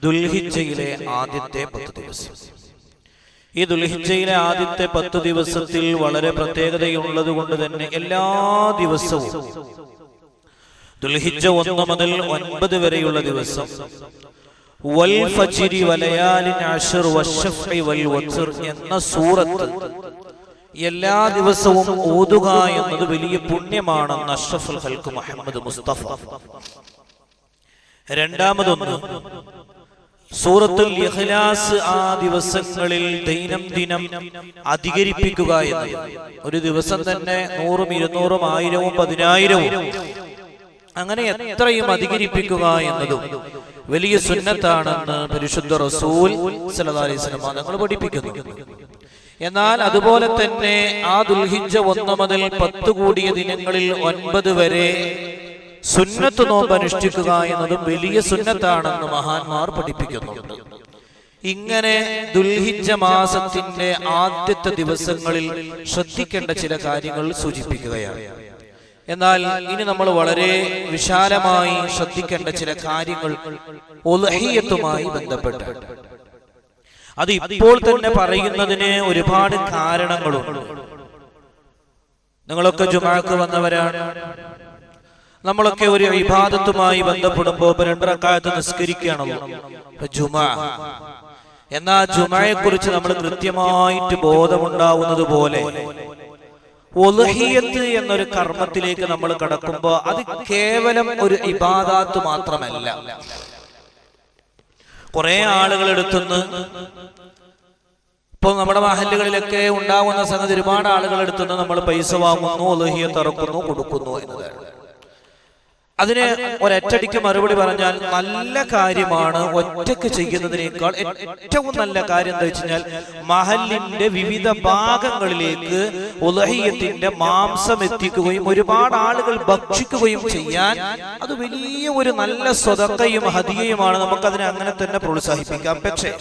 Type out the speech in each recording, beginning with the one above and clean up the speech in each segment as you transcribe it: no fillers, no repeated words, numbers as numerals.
ദുൽഹിജ്ജയിലെ ആദ്യത്തെ 10 ദിവസം. ഈ ദുൽഹിജ്ജയിലെ ആദ്യത്തെ 10 ദിവസത്തിൽ വളരെ പ്രത്യേകതയുള്ളത് കൊണ്ട് തന്നെ എല്ലാ ദിവസവും ദുൽഹിജ്ജ 1 മുതൽ 9 വരെയുള്ള ദിവസം വൽ ഫജ്രി വലയാലിൻ അശ്ർ വശഫഇ വൽ വത്ർ എന്ന സൂറത്ത് എല്ലാ ദിവസവും ഓതുക എന്നത് വലിയ പുണ്യമാണെന്ന് അഷ്റഫുൽ ഖൽഖ് മുഹമ്മദ് മുസ്തഫ. രണ്ടാമതൊന്ന് സൂറത്തുൽ ഇഖ്ലാസ് ആ ദിവസങ്ങളിൽ ദൈനംദിനം അധികരിപ്പിക്കുക എന്നത്. ഒരു ദിവസം തന്നെ 100ഉം 200ഉം 1000ഉം 10000ഉം അങ്ങനെ എത്രയും അധികരിപ്പിക്കുക എന്നതും വലിയ സുന്നത്താണെന്ന് പരിശുദ്ധ റസൂൽ സല്ലല്ലാഹു അലൈഹി വസല്ലം തങ്ങൾ പഠിപ്പിക്കുന്നു. എന്നാൽ അതുപോലെ തന്നെ ആ ദുൽഹിജ്ജ 1 മുതൽ 10 കൂടിയ ദിനങ്ങളിൽ 9 വരെ സുന്നത്ത് നോമ്പ് അനുഷ്ഠിക്കുക എന്നതും വലിയ സുന്നത്താണെന്ന് മഹാന്മാർ പഠിപ്പിക്കുന്നുണ്ട്. ഇങ്ങനെ ദുൽഹിജ്ജ മാസത്തിന്റെ ആദ്യത്തെ ദിവസങ്ങളിൽ ശ്രദ്ധിക്കേണ്ട ചില കാര്യങ്ങൾ സൂചിപ്പിക്കുകയാണ്. എന്നാൽ ഇനി നമ്മൾ വളരെ വിശാലമായി ശ്രദ്ധിക്കേണ്ട ചില കാര്യങ്ങൾ ഉദ്ഹിയ്യത്തുമായി ബന്ധപ്പെട്ട്, അത് ഇപ്പോൾ തന്നെ പറയുന്നതിന് ഒരുപാട് കാരണങ്ങളുണ്ട്. നിങ്ങളൊക്കെ ജുമാക്ക് വന്നവരാണ്. നമ്മളൊക്കെ ഒരു ഇബാദത്തുമായി ബന്ധപ്പെടുമ്പോൾ 2 റക്അത്ത് നിസ്കരിക്കുകയാണല്ലോ ജുമാ. എന്നാൽ ജുമയെ കുറിച്ച് നമ്മൾ കൃത്യമായിട്ട് ബോധമുണ്ടാവുന്നത് പോലെ ഉദ്ഹിയ്യത്ത് എന്നൊരു കർമ്മത്തിലേക്ക് നമ്മൾ കടക്കുമ്പോൾ അത് കേവലം ഒരു ഇബാദത്ത് മാത്രമല്ല. കുറെ ആളുകൾ എടുത്തുനിന്ന് ഇപ്പൊ നമ്മുടെ മഹല്ലുകളിലൊക്കെ ഉണ്ടാകുന്ന സംഗതി, ഒരുപാട് ആളുകൾ എടുത്തുനിന്ന് നമ്മൾ പൈസ വാങ്ങുന്നു, ഉദ്ഹിയ്യത്ത് ഇറക്കുന്നു, കൊടുക്കുന്നു എന്നതാണ്. അതിന് ഒരൊറ്റടിക്ക് മറുപടി പറഞ്ഞാൽ നല്ല കാര്യമാണ്. ഒറ്റക്ക് ചെയ്യുന്നതിനേക്കാൾ ഏറ്റവും നല്ല കാര്യം എന്താ വെച്ച് കഴിഞ്ഞാൽ മഹല്ലിന്റെ വിവിധ ഭാഗങ്ങളിലേക്ക് ഉദ്ഹിയ്യത്തിന്റെ മാംസം എത്തിക്കുകയും ഒരുപാട് ആളുകൾ ഭക്ഷിക്കുകയും ചെയ്യാൻ അത് വലിയ ഒരു നല്ല സ്വതക്കയും ഹദിയയുമാണ്. നമുക്കതിനെ അങ്ങനെ തന്നെ പ്രോത്സാഹിപ്പിക്കാം. പക്ഷേ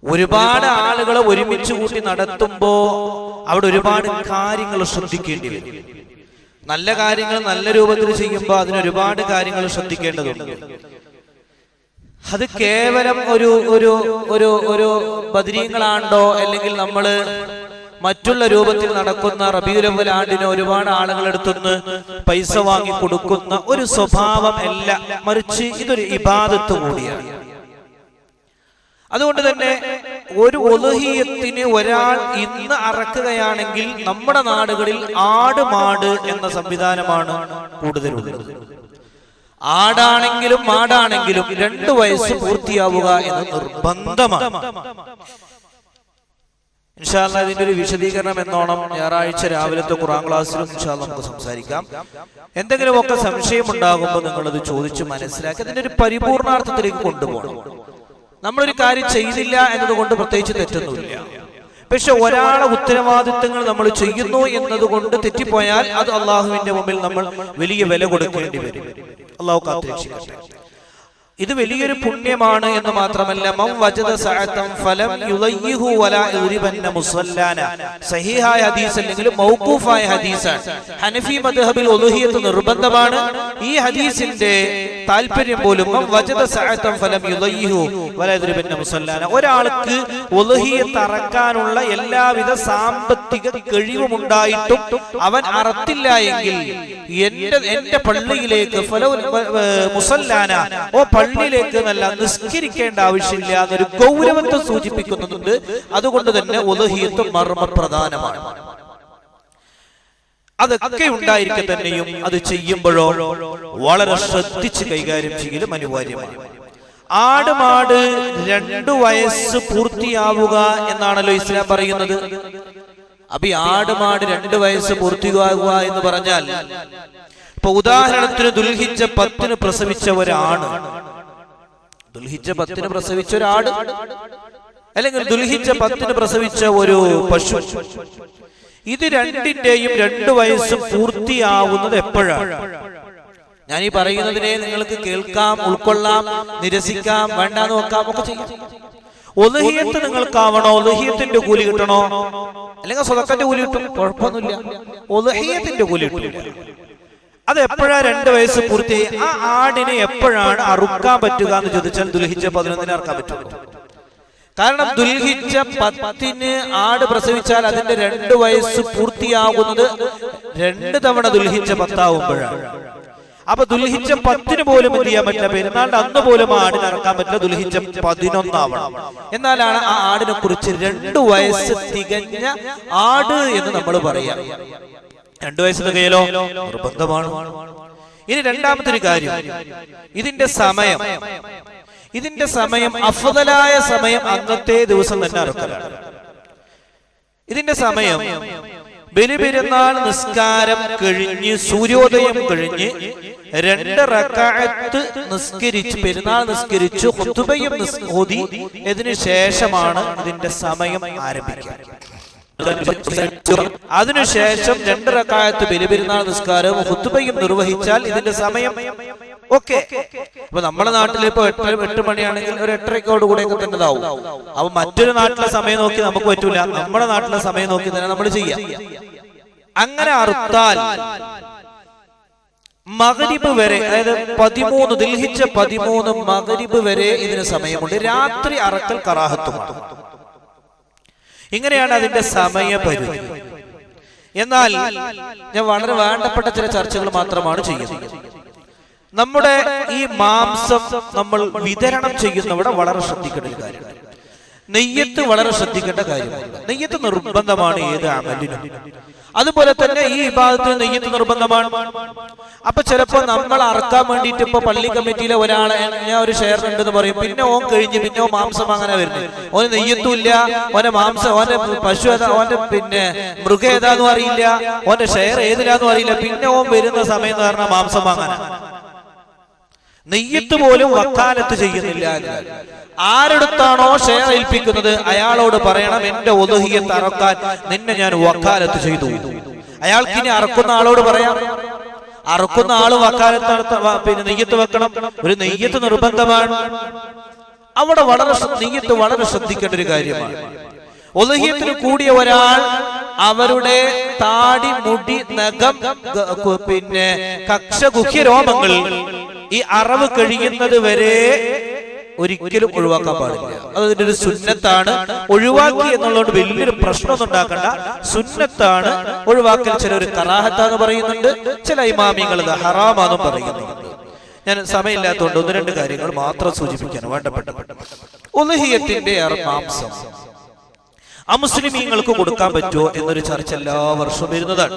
ഒരുപാട് ആളുകളെ ഒരുമിച്ച് കൂട്ടി നടത്തുമ്പോ അവിടെ ഒരുപാട് കാര്യങ്ങൾ ശ്രദ്ധിക്കേണ്ടി വരും. നല്ല കാര്യങ്ങൾ നല്ല രൂപത്തിൽ ചെയ്യുമ്പോൾ അതിനൊരുപാട് കാര്യങ്ങൾ ശ്രദ്ധിക്കേണ്ടതുണ്ട്. അത് കേവലം ഒരു ഒരു ഒരു ഒരു ബദരീങ്ങളാണ്ടോ അല്ലെങ്കിൽ നമ്മൾ മറ്റുള്ള രൂപത്തിൽ നടക്കുന്ന റബീഉൽ അവ്വൽ ആണ്ടിന് ഒരുപാട് ആളുകൾ എടുത്തുനിന്ന് പൈസ വാങ്ങി കൊടുക്കുന്ന ഒരു സ്വഭാവം അല്ല, മറിച്ച് ഇതൊരു ഇബാദത്ത് കൂടിയാണ്. അതുകൊണ്ട് തന്നെ ഒരു ഉദ്ഹിയ്യത്തിന് ഒരാൾ ഇന്ന് അറക്കുകയാണെങ്കിൽ നമ്മുടെ നാടുകളിൽ ആട് മാട് എന്ന സംവിധാനമാണ് കൂടുതലുള്ളത്. ആടാണെങ്കിലും മാടാണെങ്കിലും 2 വയസ്സ് പൂർത്തിയാവുക എന്ന് നിർബന്ധമാണ്. ഇൻഷാ അല്ലാഹ് ഇതിന്റെ ഒരു വിശദീകരണം എന്നോണം ഞായറാഴ്ച രാവിലത്തെ ഖുർആൻ ക്ലാസ്സിലും ഇൻഷാ അല്ലാഹ് നമുക്ക് സംസാരിക്കാം. എന്തെങ്കിലുമൊക്കെ സംശയം ഉണ്ടാകുമ്പോൾ നിങ്ങളത് ചോദിച്ച് മനസ്സിലാക്കി അതിന്റെ ഒരു പരിപൂർണാർത്ഥത്തിലേക്ക് കൊണ്ടുപോകണം. നമ്മളൊരു കാര്യം ചെയ്തില്ല എന്നതുകൊണ്ട് പ്രത്യേകിച്ച് തെറ്റൊന്നുമില്ല. പക്ഷെ ഒരാളെ ഉത്തരവാദിത്തങ്ങൾ നമ്മൾ ചെയ്യുന്നു എന്നതുകൊണ്ട് തെറ്റിപ്പോയാൽ അത് അള്ളാഹുവിന്റെ മുമ്പിൽ നമ്മൾ വലിയ വില കൊടുക്കേണ്ടി വരും. അള്ളാഹു കാത്തുരക്ഷിക്കട്ടെ. ഇത് വലിയൊരു പുണ്യമാണ് എന്ന് മാത്രമല്ല, മൻ വജദ സഅതൻ ഫലം യുളയ്യിഹു വലാ യുരിബന്ന മുസല്ലാന. സഹീഹായ ഹദീസ് അല്ലെങ്കിൽ മൗഖൂഫായ ഹദീസാണ്. ഹനഫി മദ്ഹബിൽ ഉദ്ഹിയ്യത്ത് നിർബന്ധമാണ്. ഈ ഹദീസിന്റെ താല്പര്യം പോലും മൻ വജദ സഅതൻ ഫലം യുളയ്യിഹു വലാ യുരിബന്ന മുസല്ലാന. ഒരാൾക്ക് ഉദ്ഹിയ്യത്ത് അറക്കാനുള്ള എല്ലാവിധ സാമ്പത്തിക കഴിവും ഉണ്ടായിട്ടും അവൻ അറത്തില്ല എങ്കിൽ എന്റെ പള്ളിയിലേക്ക് മുസല്ലാന ഓ പള്ളിയിലേക്ക് നല്ല നിസ്കരിക്കേണ്ട ആവശ്യമില്ല എന്നൊരു ഗൗരവത്തെ സൂചിപ്പിക്കുന്നുണ്ട്. അതുകൊണ്ട് തന്നെ ഉദ്ഹിയ്യത്ത് മർമ്മപ്രധാനമാണ്. അതൊക്കെ ഉണ്ടായിരിക്കെ തന്നെയും അത് ചെയ്യുമ്പോഴോ വളരെ ശ്രദ്ധിച്ച് കൈകാര്യം ചെയ്യലും അനിവാര്യമാണ്. ആട് മാട് 2 വയസ്സ് പൂർത്തിയാവുക എന്നാണല്ലോ ഇസ്ലാം പറയുന്നത്. അപ്പൊ ഈ ആട് മാട് 2 വയസ്സ് പൂർത്തിയാവുക എന്ന് പറഞ്ഞാൽ, ഇപ്പൊ ഉദാഹരണത്തിന് ദുൽഹിജ്ജ 10 പ്രസവിച്ച ഒരാണ്, ദുൽഹിജ്ജ 10 പ്രസവിച്ച ഒരാട് അല്ലെങ്കിൽ ദുൽഹിജ്ജ 10 പ്രസവിച്ച ഒരു പശു, ഇത് രണ്ടിന്റെയും 2 വയസ്സ് പൂർത്തിയാവുന്നത് എപ്പോഴാണ്? ഞാൻ ഈ പറയുന്നതിനെ നിങ്ങൾക്ക് കേൾക്കാം, ഉൾക്കൊള്ളാം, നിരസിക്കാം, വേണ്ടാന്ന് നോക്കാം, ഒക്കെ ചെയ്യാം. ഉദ്ഹിയ്യത്ത് നിങ്ങൾക്കാവണോ, ഉദ്ഹിയ്യത്തിന്റെ കൂലി കിട്ടണോ, അല്ലെങ്കിൽ സ്വതക്കന്റെ കൂലി കിട്ടും, കുഴപ്പമൊന്നുമില്ല. ഉദ്ഹിയ്യത്തിന്റെ കൂലി കിട്ടില്ല. അത് എപ്പോഴാ 2 വയസ്സ് പൂർത്തിയായി? ആ ആടിനെ എപ്പോഴാണ് അറുക്കാൻ പറ്റുക എന്ന് ചോദിച്ചാൽ ദുൽഹിജ്ജ 11 അറുക്കാൻ പറ്റുള്ളൂ. കാരണം ദുൽഹിജ്ജ 10 ആട് പ്രസവിച്ചാൽ അതിന്റെ 2 വയസ്സ് പൂർത്തിയാകുന്നത് 2 തവണ ദുൽഹിജ്ജ 10 ആവുമ്പോഴാണ്. അപ്പൊ ദുൽഹിജ്ജ 10 പോലും എന്ത് ചെയ്യാൻ പറ്റില്ല, പെരുന്നാളിന്റെ അന്ന് പോലും ആടിനെ ഇറക്കാൻ പറ്റില്ല, ദുൽഹിജ്ജ 11 ആവണം. എന്നാലാണ് ആ ആടിനെ കുറിച്ച് 2 വയസ്സ് തികഞ്ഞ ആട് എന്ന് നമ്മൾ പറയാം. 2 വയസ്സ് തികയലോ നിർബന്ധമാണ്. ഇനി രണ്ടാമത്തെ ഒരു കാര്യം, ഇതിന്റെ സമയം അഫ്ദലായ സമയം അന്നത്തെ ദിവസം തന്നെ അറുക്കലാണ്. ഇതിന്റെ സമയം ബലിപെരുന്നാൾ നിസ്കാരം കഴിഞ്ഞ് സൂര്യോദയം കഴിഞ്ഞ് 2 റക്അത്ത് നിസ്കരിച്ച് പെരുന്നാൾ നിസ്കരിച്ചു ഖുതുബയും ഓതി ഇതിനു ശേഷമാണ് ഇതിന്റെ സമയം ആരംഭിക്കുക. അതിനുശേഷം 2 റക്അത്ത് ബലിപെരുന്നാൾ നിസ്കാരവും ഖുതുബയും നിർവഹിച്ചാൽ ഇതിന്റെ സമയം ഓക്കെ. ഇപ്പൊ നമ്മുടെ നാട്ടിൽ ഇപ്പൊ 8 മണിയാണെങ്കിൽ ഒരു 8:30 കൂടെയൊക്കെ തന്നെ ഇതാവും. അപ്പൊ മറ്റൊരു നാട്ടിലെ സമയം നോക്കി നമുക്ക് പറ്റൂല, നമ്മുടെ നാട്ടിലെ സമയം നോക്കി തന്നെ നമ്മൾ ചെയ്യാം. അങ്ങനെ അറുത്താൽ മഗ്രിബ് വരെ, അതായത് 13 ദുൽഹിജ്ജ 13 മഗ്രിബ് വരെ ഇതിന് സമയമുണ്ട്. രാത്രി അറക്കൽ കറാഹത്തുമാണ്. ഇങ്ങനെയാണ് അതിന്റെ സമയപരിധി. എന്നാൽ ഞാൻ വളരെ വേണ്ടപ്പെട്ട ചില ചർച്ചകൾ മാത്രമാണ് ചെയ്യുന്നത്. നമ്മുടെ ഈ മാംസം നമ്മൾ വിതരണം ചെയ്യുന്നവിടെ വളരെ ശ്രദ്ധിക്കേണ്ട ഒരു കാര്യമാണ്. നെയ്യത്ത് വളരെ ശ്രദ്ധിക്കേണ്ട കാര്യമാണ്. നെയ്യത്ത് നിർബന്ധമാണ് ഏത് അമലിനും. അതുപോലെ തന്നെ ഈ ഇബാദത്തിന് നെയ്യത്ത് നിർബന്ധമാണ്. അപ്പൊ ചിലപ്പോ നമ്മൾ അറക്കാൻ വേണ്ടിയിട്ട് ഇപ്പൊ പള്ളി കമ്മിറ്റിയിലെ ഒരാളെ ഞാൻ ഒരു ഷെയർ ഉണ്ടെന്ന് പറയും, പിന്നെ ഓൻ കഴിഞ്ഞ് പിന്നെ ഓൻ മാംസം അങ്ങനെ വരുന്നത്, ഓന് നെയ്യത്തും ഇല്ല, ഓന്റെ മാംസം, ഓന്റെ പശു ഏതാ, ഓന്റെ പിന്നെ മൃഗം ഏതാന്നും അറിയില്ല, ഓന്റെ ഷെയർ ഏതിലാന്നും അറിയില്ല, പിന്നെ ഓൻ വരുന്ന സമയം എന്ന് പറഞ്ഞാൽ മാംസം വാങ്ങാനാ. നെയ്യത്ത് പോലും വക്കാലത്ത് ചെയ്യുന്നില്ല. ആരെടുത്താണോ ഷെയർ ഏൽപ്പിക്കുന്നത് അയാളോട് പറയണം, എന്റെ ഉദ്ഹിയ്യത്ത് അറക്കാൻ നിന്നെ ഞാൻ വക്കാലത്ത് ചെയ്തു. അയാൾക്ക് ഇനി അറക്കുന്ന ആളോട് പറയാം, അറക്കുന്ന ആള് വക്കാലത്ത് പിന്നെ നെയ്യത്ത് വെക്കണം. ഒരു നെയ്യത്ത് നിർബന്ധമാണ്. അവിടെ നെയ്യത്ത് വളരെ ശ്രദ്ധിക്കേണ്ട ഒരു കാര്യമാണ്. ഉദ്ഹിയ്യത്തിന് കൂടിയ ഒരാൾ അവരുടെ താടി, മുടി, നഖം, പിന്നെ കക്ഷ, ഗുഹ്യ രോമങ്ങൾ ഈ അറവ് കഴിയുന്നത് വരെ ഒരിക്കലും ഒഴിവാക്കാൻ പാടില്ല. അതിന്റെ ഒരു സുന്നത്താണ്. ഒഴിവാക്കി എന്നുള്ളതുകൊണ്ട് വലിയൊരു പ്രശ്നമൊന്നും ഉണ്ടാക്കണ്ട. സുന്നത്താണ് ഒഴിവാക്കൽ. ചിലർ കറാഹത്താന്ന് പറയുന്നുണ്ട്, ചില ഇമാമിങ്ങൾ ഹറാമാന്നും പറയുന്നുണ്ട്. ഞാൻ സമയമില്ലാത്തതുകൊണ്ട് 1-2 കാര്യങ്ങൾ മാത്രം സൂചിപ്പിക്കാൻ വേണ്ടപ്പെട്ട. ഉദ്ഹിയ്യത്തിന്റെ മാംസം അമുസ്ലിമീങ്ങൾക്ക് കൊടുക്കാൻ പറ്റുമോ എന്നൊരു ചർച്ച എല്ലാ വർഷവും വരുന്നതാണ്.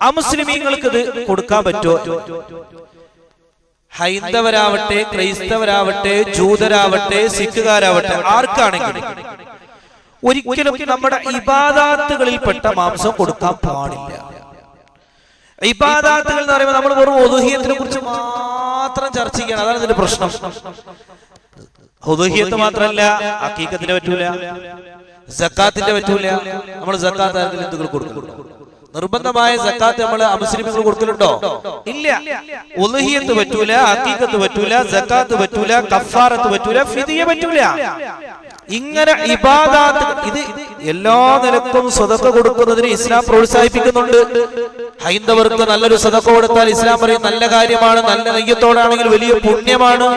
അമുസ്ലിമീങ്ങൾക്ക് ഇത് കൊടുക്കാൻ പറ്റുമോ? ഹൈന്ദവരാവട്ടെ, ക്രൈസ്തവരാവട്ടെ, ജൂതരാവട്ടെ, സിഖുകാരാവട്ടെ, ആർക്കാണെങ്കിലും ഒരിക്കലും നമ്മുടെ ഇബാദാത്തുകളിൽപ്പെട്ട മാംസം കൊടുക്കാൻ പാടില്ല. ഇബാദാത്തുകൾ എന്ന് പറയുമ്പോൾ നമ്മൾ വെറും ഉദ്ഹിയ്യത്തിനെ കുറിച്ച് മാത്രം ചർച്ച ചെയ്യണം. അതാണ് ഇതിന്റെ പ്രശ്നം. ഉദ്ഹിയ്യത്ത് മാത്രമല്ല, അഖീഖത്തിന് പറ്റൂല, സക്കാത്തിന്റെ പറ്റൂല. നമ്മൾ സക്കാത്ത് ഹിന്ദുക്കൾ കൊടുക്കുന്നുണ്ടോ? നിർബന്ധമായ സക്കാത്ത് നമ്മൾ അമുസ്ലിമുകൾ കൊടുക്കലുണ്ടോ? ഇല്ല. ഉദ്ഹിയ്യത്ത് പറ്റൂല, അഖീഖത്ത് പറ്റൂല, സക്കാത്ത് പറ്റൂല, കഫാറത്ത് പറ്റൂല, ഫിദിയ പറ്റൂല. ഇങ്ങനെ ഇബാദാത്ത് ഇത് എല്ലാ നിലക്കും സദഖ കൊടുക്കുന്നതിന് ഇസ്ലാം പ്രോത്സാഹിപ്പിക്കുന്നുണ്ട്. ഹൈന്ദവർക്ക് നല്ലൊരു സദഖ കൊടുത്താൽ ഇസ്ലാം പറയും നല്ല കാര്യമാണ്, നല്ല നെയ്യത്തോടാണെങ്കിൽ വലിയ പുണ്യമാണ്.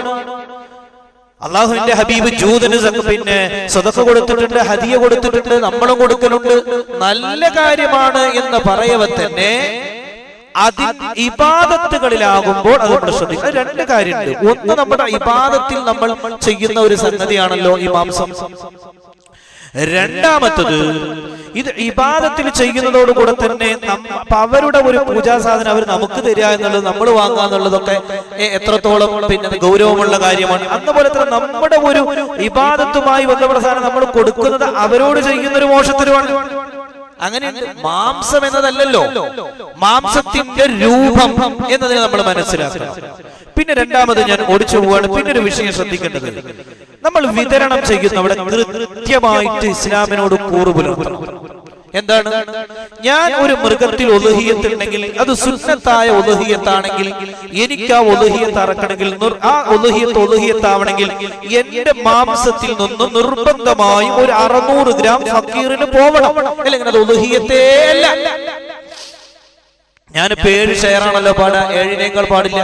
അള്ളാഹുവിന്റെ ഹബീബ് ജൂതന് പിന്നെ സദഖ കൊടുത്തിട്ടുണ്ട്, ഹദിയ കൊടുത്തിട്ടുണ്ട്, നമ്മളും കൊടുക്കലുണ്ട്. നല്ല കാര്യമാണ് എന്ന് പറയവെ തന്നെ ഇബാദത്തുകളിലാകുമ്പോൾ അതുകൊണ്ട് ശ്രദ്ധിക്കുക. 2 കാര്യമുണ്ട്. ഒന്ന്, നമ്മുടെ ഇബാദത്തിൽ നമ്മൾ ചെയ്യുന്ന ഒരു സംഗതിയാണല്ലോ ഈ മാംസം. രണ്ടാമത്തത്, ഇത് ഇബാദത്തിൽ ചെയ്യുന്നതോടുകൂടെ തന്നെ അവരുടെ ഒരു പൂജാ സാധനം അവർ നമുക്ക് തരിക എന്നുള്ളത്, നമ്മൾ വാങ്ങുക എന്നുള്ളതൊക്കെ എത്രത്തോളം പിന്നെ ഗൗരവമുള്ള കാര്യമാണ്. അതുപോലെ തന്നെ നമ്മുടെ ഒരു ഇബാദത്തുമായി ബന്ധപ്പെട്ട സാധനം നമ്മൾ കൊടുക്കുന്നത് അവരോട് ചെയ്യുന്ന ഒരു മോശത്തരമാണ്. അങ്ങനെ മാംസം എന്നതല്ലല്ലോ, മാംസത്തിന്റെ രൂപം എന്നതിനെ നമ്മൾ മനസ്സിലാക്കണം. പിന്നെ രണ്ടാമത് ഞാൻ ഓടിച്ചു പോവാണ്. പിന്നെ ഒരു വിഷയം ശ്രദ്ധിക്കേണ്ടത്, നമ്മൾ വിതരണം ചെയ്യുന്നവിടെ കൃത്യമായിട്ട് ഇസ്ലാമിനോട് കൂറ് പുലർത്തണം. എന്താണ്? ഞാൻ ഒരു മൃഗത്തിൽ ഉദ്ഹിയ്യത്തുണ്ടെങ്കിൽ അത് സുന്നത്തായ ഉദ്ഹിയ്യത്താണെങ്കിൽ എനിക്ക് ആ ഉദ്ഹിയ്യത്ത് അറക്കണമെങ്കിൽ, ആ ഉദ്ഹിയ്യത്താവണമെങ്കിൽ എന്റെ മാംസത്തിൽ നിന്ന് നിർബന്ധമായും ഒരു 600 ഗ്രാം ഫക്കീറിന് പോവണം. അല്ലെങ്കിൽ അത് ഉദ്ഹിയ്യത്തേ അല്ല. ഞാനിപ്പോ 7 ഷെയറാണല്ലോ പാടാ, 7-നേക്കാൾ പാടില്ല.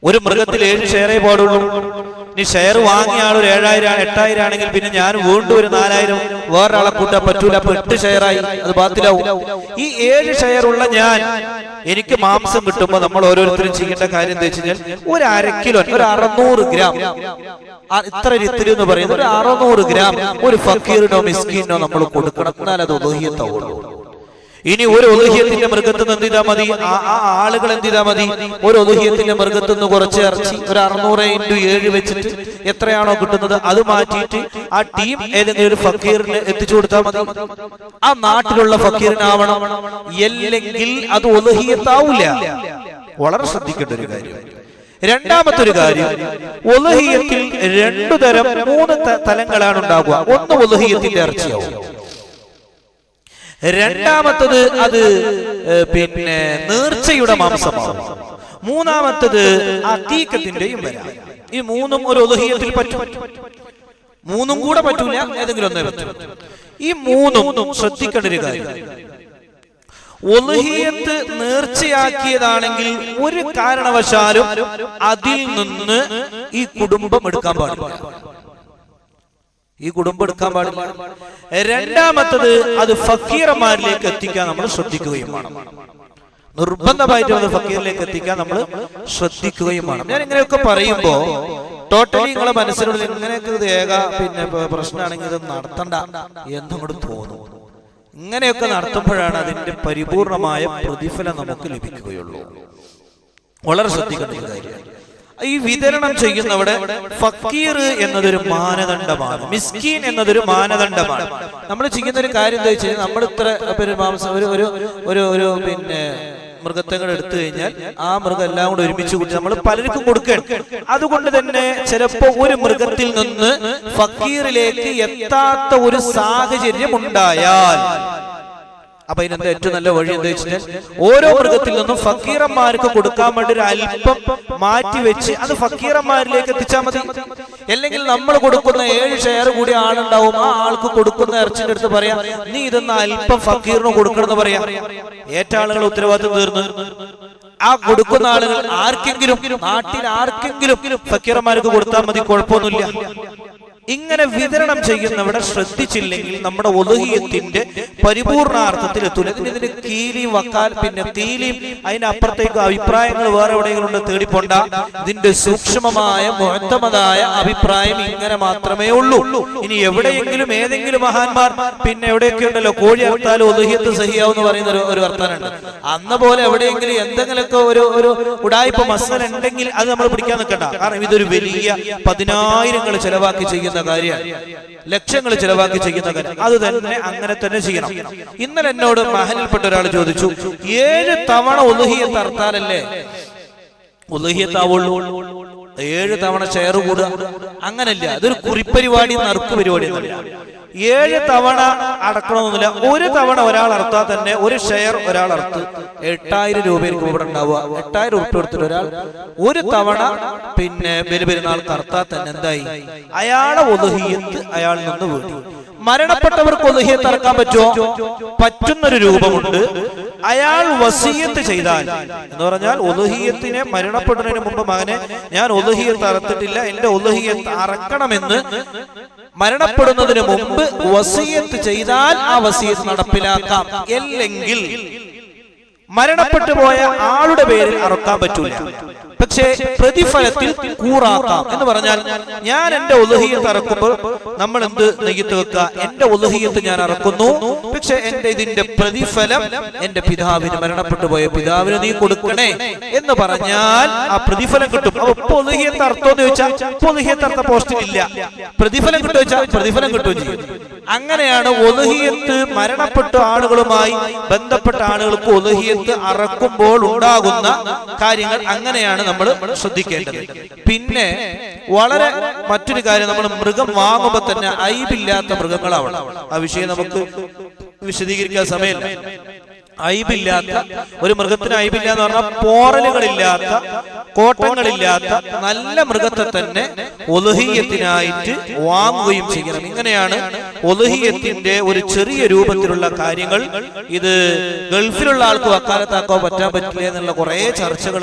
ഒരു മൃഗത്തിൽ 7 ഷെയറേ പാടുള്ളൂ. ഇനി ഷെയർ വാങ്ങിയ ആൾ ഒരു 7,000 8,000 ആണെങ്കിൽ പിന്നെ ഞാൻ വീണ്ടും ഒരു 4,000 വേറൊരാളെ കൂട്ടാൻ പറ്റൂല. അപ്പൊ 8 ഷെയറായി, അത് ബാത്തിലാവും. ഈ 7 ഷെയർ ഉള്ള ഞാൻ, എനിക്ക് മാംസം കിട്ടുമ്പോ നമ്മൾ ഓരോരുത്തരും ചെയ്യേണ്ട കാര്യം എന്താ വെച്ച് കഴിഞ്ഞാൽ, ഒരു 1/2 കിലോ, ഒരു 600 ഗ്രാം, ഇത്ര ഇത്തിരി എന്ന് പറയുന്നത് ഒരു 600 ഗ്രാം ഒരു ഫക്കീറിനോ മിസ്കീനോ നമ്മൾ കൊടുക്കണം. എന്നാൽ അത് ഉദഹിയത്താവുള്ളൂ. ഇനി ഒരു ഉദഹിയത്തിന്റെ മൃഗത്തിന് എന്ത് ചെയ്താൽ മതി, ആ ആളുകൾ എന്ത് ചെയ്താൽ മതി, ഒരു ഉദഹിയത്തിന്റെ മൃഗത്തിന് കുറച്ച് ഇറച്ചി ഒരു 600 × 7 വെച്ചിട്ട് എത്രയാണോ കിട്ടുന്നത് അത് മാറ്റിയിട്ട് ആ ടീം ഏതെങ്കിലും ഒരു ഫക്കീറിന് എത്തിച്ചു കൊടുത്താൽ മതി. ആ നാട്ടിലുള്ള ഫക്കീറിനാവണം, അല്ലെങ്കിൽ അത് ഉദഹിയത്താവില്ല. വളരെ ശ്രദ്ധിക്കേണ്ട ഒരു കാര്യം. രണ്ടാമത്തെ ഒരു കാര്യം, ഉദഹിയത്തിൽ 2 തരം 3 തലങ്ങളാണ് ഉണ്ടാകുക. ഒന്ന് ഉദഹിയത്തിന്റെ ഇറച്ചിയാവും, രണ്ടാമത്തത് അത് പിന്നെ നേർച്ചയുടെ മാംസമാവും, മൂന്നാമത്തത് അഖീഖത്തിന്റെയും വരാം. ഈ 3ഉം ഒരു ഉദഹിയത്തിൽ പറ്റും, 3ഉം കൂടെ പറ്റൂല, ഏതെങ്കിലും ഒന്നേ പറ്റും. ഈ 3ഉം ശ്രദ്ധിക്കേണ്ട ഒരു കാര്യം, ഉദ്ഹിയത്ത് നേർച്ചയാക്കിയതാണെങ്കിൽ ഒരു കാരണവശാലും അതിൽ നിന്ന് ഈ കുടുംബം എടുക്കാൻ പാടില്ല. രണ്ടാമത്തത് അത് ഫക്കീറന്മാരിലേക്ക് എത്തിക്കാൻ നമ്മൾ ശ്രദ്ധിക്കുകയും വേണം. നിർബന്ധമായിട്ട് അത് ഫക്കീറിലേക്ക് എത്തിക്കാൻ നമ്മൾ ശ്രദ്ധിക്കുകയും വേണം. ഞാൻ ഇങ്ങനെയൊക്കെ പറയുമ്പോ ടോട്ടലി നിങ്ങളെ മനസ്സിലുള്ള ഇങ്ങനെയൊക്കെ ഏക പിന്നെ പ്രശ്നമാണെങ്കിൽ ഇത് നടത്തണ്ട എന്നങ്ങോട്ട് തോന്നും. ഇങ്ങനെയൊക്കെ നടത്തുമ്പോഴാണ് അതിന്റെ പരിപൂർണമായ പ്രതിഫലം നമുക്ക് ലഭിക്കുകയുള്ളൂ. വളരെ ശ്രദ്ധിക്കേണ്ട കാര്യം. ഈ വിതരണം ചെയ്യുന്നവിടെ ഫക്കീർ എന്നതൊരു മാനദണ്ഡമാണ്, മിസ്കീൻ എന്നതൊരു മാനദണ്ഡമാണ്. നമ്മൾ ചെയ്യുന്ന ഒരു കാര്യം എന്താ വെച്ചാൽ, നമ്മൾ ഇത്ര ഒരു പിന്നെ മൃഗത്തങ്ങൾ എടുത്തു കഴിഞ്ഞാൽ ആ മൃഗം എല്ലാം കൂടെ ഒരുമിച്ച് കൂട്ടി നമ്മൾ പലർക്കും കൊടുക്കണം. അതുകൊണ്ട് തന്നെ ചിലപ്പോ ഒരു മൃഗത്തിൽ നിന്ന് ഫക്കീറിലേക്ക് എത്താത്ത ഒരു സാഹചര്യം ഉണ്ടായാൽ, അപ്പൊ ഇതിനെന്താ ഏറ്റവും നല്ല വഴി എന്താ വെച്ചാൽ, ഓരോ മൃഗത്തിൽ നിന്നും ഫക്കീറന്മാർക്ക് കൊടുക്കാൻ വേണ്ടി ഒരു അല്പം മാറ്റി വെച്ച് അത് ഫക്കീറന്മാരിലേക്ക് എത്തിച്ചാൽ മതി. അല്ലെങ്കിൽ നമ്മൾ കൊടുക്കുന്ന 7 ഷെയർ കൂടി ആളുണ്ടാവും, ആ ആൾക്ക് കൊടുക്കുന്ന ഇറച്ചിന്റെ അടുത്ത് പറയാം, നീ ഇതൊന്ന് അല്പം ഫക്കീറിന് കൊടുക്കണം എന്ന് പറയാം. ഏറ്റ ആളുകൾ ഉത്തരവാദിത്വം തീർന്നു. ആ കൊടുക്കുന്ന ആളുകൾ ആർക്കെങ്കിലും, നാട്ടിൽ ആർക്കെങ്കിലും ഫക്കീറന്മാർക്ക് കൊടുത്താൽ മതി, കുഴപ്പമൊന്നുമില്ല. ഇങ്ങനെ വിതരണം ചെയ്യുന്നവിടെ ശ്രദ്ധിച്ചില്ലെങ്കിൽ നമ്മുടെ ഉദ്ഹിയത്തിന്റെ പരിപൂർണാർത്ഥത്തിൽ എത്തൂല. ഇതിന് കീലിയും വക്കാൽ പിന്നെ തീലിയും അതിന്റെ അപ്പുറത്തേക്ക് അഭിപ്രായങ്ങൾ വേറെ എവിടെയെങ്കിലും ഉണ്ട്, തേടിപ്പോണ്ട. ഇതിന്റെ സൂക്ഷ്മമായ മുഹത്തമതായ അഭിപ്രായം ഇങ്ങനെ മാത്രമേ ഉള്ളൂ. ഇനി എവിടെയെങ്കിലും ഏതെങ്കിലും മഹാന്മാർ പിന്നെ എവിടെയൊക്കെ ഉണ്ടല്ലോ, കോഴി അർത്താലും ഉദ്ഹിയത്ത് സഹിയാവെന്ന് പറയുന്ന ഒരു വർത്താനുണ്ട്. അന്ന് പോലെ എവിടെയെങ്കിലും എന്തെങ്കിലുമൊക്കെ ഒരു ഉടായ്പ മസല ഉണ്ടെങ്കിൽ അത് നമ്മൾ പിടിക്കാൻ നിൽക്കണ്ട. കാരണം ഇതൊരു വലിയ 10,000 ചെലവാക്കി ചെയ്യുന്ന കാര്യമാണ്, ലക്ഷങ്ങൾ ചെലവാക്കി ചെയ്യുന്ന കാര്യം. അത് തന്നെ അങ്ങനെ തന്നെ ചെയ്യണം. ഇന്നലെ എന്നോട് മഹലിൽപ്പെട്ട ഒരാൾ ചോദിച്ചു, 7 തവണ ഉദ്ഹിയത്ത് അർത്താലല്ലേ ഉദ്ഹിയത്താവുള്ളൂ, 7 തവണ ഷെയർ കൂടുക? അങ്ങനല്ല, അതൊരു കുറിപ്പരിപാടി, നറുക്ക് പരിപാടി ഒന്നുമില്ല. 7 തവണ അടക്കണമെന്നില്ല. ഒരു തവണ ഒരാൾ അർത്താൽ തന്നെ ഒരു ഷെയർ ഒരാൾ അർത്ത് 8,000 രൂപയായിരിക്കും ഇവിടെ ഉണ്ടാവുക. 8,000 രൂപ കൊടുത്തിട്ട് ഒരാൾ ഒരു തവണ പിന്നെ ബലിപെരുന്നാൾക്ക് അർത്താൽ തന്നെ എന്തായി, അയാളെ ഉദ്ഹിയത്ത് അയാളിൽ നിന്ന് വീട്ടി. മരണപ്പെട്ടവർക്ക് ഉദ്ഹിയത്ത് അറക്കാൻ പറ്റുമോ? പറ്റുന്നൊരു രൂപമുണ്ട്. അയാൾ വസിയത്ത് ചെയ്താൽ എന്ന് പറഞ്ഞാൽ, ഉദ്ഹിയത്തിനെ മരണപ്പെടുന്നതിന് മുമ്പ് മകനെ ഞാൻ ഉദ്ഹിയത്ത് അറത്തിട്ടില്ല, എന്റെ ഉദ്ഹിയത്ത് അറക്കണമെന്ന് മരണപ്പെടുന്നതിന് മുമ്പ് വസിയത്ത് ചെയ്താൽ ആ വസിയത്ത് നടപ്പിലാക്കാം. അല്ലെങ്കിൽ മരണപ്പെട്ടു പോയ ആളുടെ പേരിൽ അറക്കാൻ പറ്റൂല, പക്ഷേ പ്രതിഫലത്തിൽ കൂറാക്കാം. എന്ന് പറഞ്ഞാൽ, ഞാൻ എന്റെ ഉദ്ഹിയത്ത് അറക്കുമ്പോൾ നമ്മൾ എന്ത് നെയ്യത്ത് വെക്കുക, എന്റെ ഉദ്ഹിയത്ത് ഞാൻ അറക്കുന്നു, പക്ഷെ എന്റെ ഇതിന്റെ പ്രതിഫലം എന്റെ പിതാവിന്, മരണപ്പെട്ടു പോയ പിതാവിന് നീ കൊടുക്കണേ എന്ന് പറഞ്ഞാൽ ആ പ്രതിഫലം കിട്ടും. അപ്പൊ ഇപ്പൊ ഉദ്ഹിയത്ത് അർത്ഥമെന്ന് ചോദിച്ചാൽ ഇപ്പൊ ഉദ്ഹിയത്ത് അർത്ഥ പോസ്റ്റിൽ ഇല്ല, പ്രതിഫലം കിട്ടും വെച്ചാൽ പ്രതിഫലം കിട്ടുകയും ചെയ്യും. അങ്ങനെയാണ് ഉദ്ഹിയത്ത് മരണപ്പെട്ട ആളുകളുമായി ബന്ധപ്പെട്ട ആളുകൾക്ക് ഉദ്ഹിയത്ത് അറക്കുമ്പോൾ ഉണ്ടാകുന്ന കാര്യങ്ങൾ. അങ്ങനെയാണ് നമ്മൾ ശ്രദ്ധിക്കേണ്ടത്. പിന്നെ വളരെ മറ്റൊരു കാര്യം, നമ്മൾ മൃഗം വാങ്ങുമ്പോൾ തന്നെ ഐബില്ലാത്ത മൃഗങ്ങളാവണം. ആ വിഷയം നമുക്ക് വിശദീകരിക്കാൻ സമയമില്ല. ഐബില്ലാത്ത ഒരു മൃഗത്തിന് ഐബില്ല എന്ന് പറഞ്ഞാൽ പോറലുകളില്ലാത്ത കോട്ടങ്ങളില്ലാത്ത നല്ല മൃഗത്തെ തന്നെ ഉളുഹിയ്യത്തിനായിട്ട് വാങ്ങുകയും ചെയ്യണം. ഇങ്ങനെയാണ് ഉളുഹിയ്യത്തിന്റെ ഒരു ചെറിയ രൂപത്തിലുള്ള കാര്യങ്ങൾ. ഇത് ഗൾഫിലുള്ള ആൾക്ക് വക്കാലത്താക്കാൻ പറ്റാൻ പറ്റില്ല എന്നുള്ള കുറെ ചർച്ചകൾ